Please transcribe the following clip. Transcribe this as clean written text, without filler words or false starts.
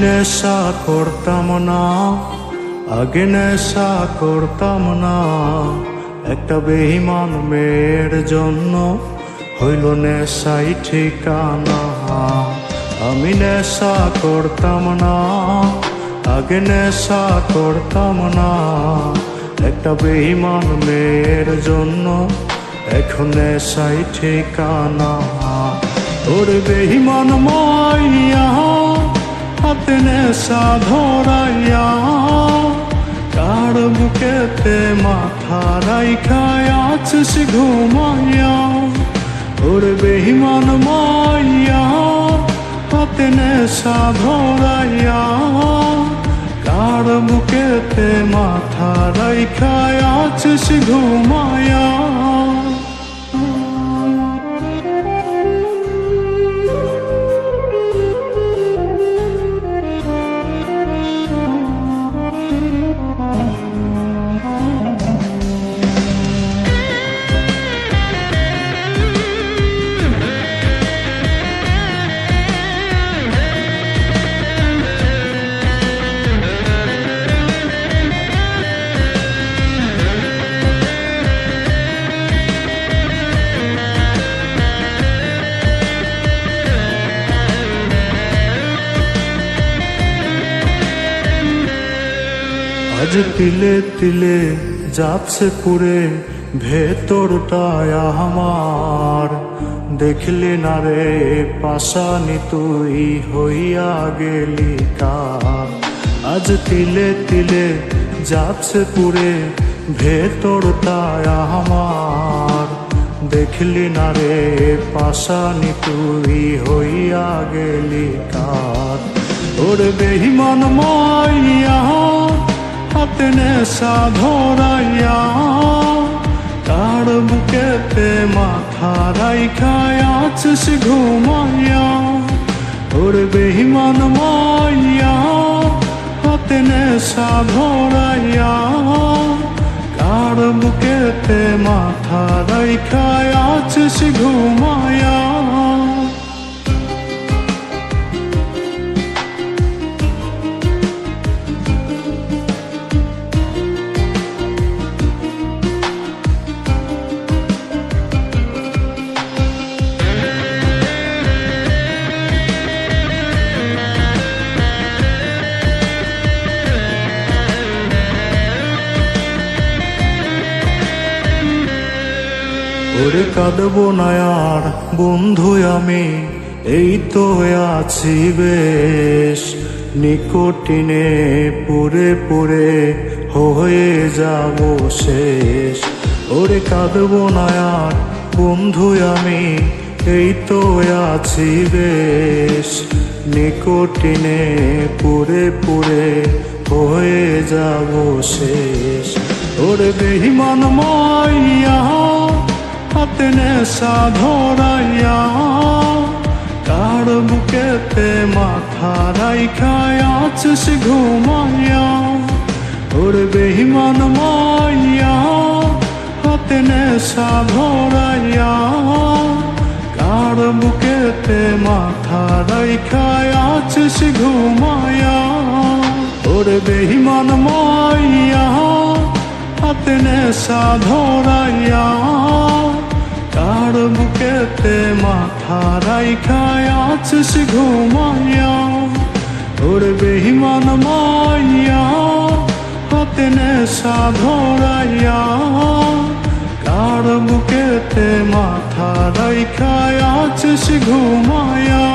নেশা করতাম না, আগে নেশা করতাম না। একটা বেঈমান মেয়ের জন্য হইল নেশাই ঠিকানা। আমি নেশা করতাম না, আগে নেশা করতাম না। একটা বেঈমান মেয়ের জন্য এখন নেশাই ঠিকানা। ওরে বেঈমান মাইয়া হাতে নেশা ধরাইয়া, কার বুকেতে মাথা রাইখায় আছিস ঘুমাইয়া। ওরে বেঈমান মাইয়া হাতে নেশা ধরাইয়া, কার বুকেতে মাথা রাইখায় আছিস ঘুমাইয়া। আজ তিলে তিলে যাচ্ছে পুরে ভেতরটায় আমার। দেখলি না রে পাশানি তুই হইয়া গেলি কার। আজ তিলে তিলে যাচ্ছে পুরে ভেতরটায় আমার। দেখলি না রে পাশানি তুই হইয়া গেলি কার। ওরে বেঈমান মাইয়া হাতে নেশা ধরাইয়া, কার বুকেতে মাথা রাইখায় আছিস ঘুমাইয়া। ওরে বেঈমান মাইয়া হাতে নেশা ধরাইয়া, কার বুকেতে মাথা রাইখায় আছিস ঘুমাইয়া। ওরে কাঁদবো না আর বন্ধু আমি, এই তো আছি বেশ। নিকোটিনে পুরে পুরে হয়ে যাব শেষ। ওরে কাঁদবো না আর বন্ধু আমি, এই তো আছি বেশ। নিকোটিনে পুরে পুরে হয়ে যাব শেষ। ওরে বেঈমান মাইয়া হাতে নেশা ধরাইয়া, কার বুকেতে মাথা রাইখায় আছিস ঘুমাইয়া। ওরে বেঈমান মাইয়া হাতে নেশা ধরাইয়া, কার বুকেতে মাথা রাইখায় আছিস ঘুমাইয়া। ওরে বেঈমান মাইয়া হাতে নেশা ধরাইয়া, কার বুকেতে মাথা রাইখায় আছিস ঘুমাইয়া। ওরে বেঈমান মাইয়া হাতে নেশা ধরাইয়া, কার বুকেতে মাথা রাইখায় আছিস ঘুমাইয়া।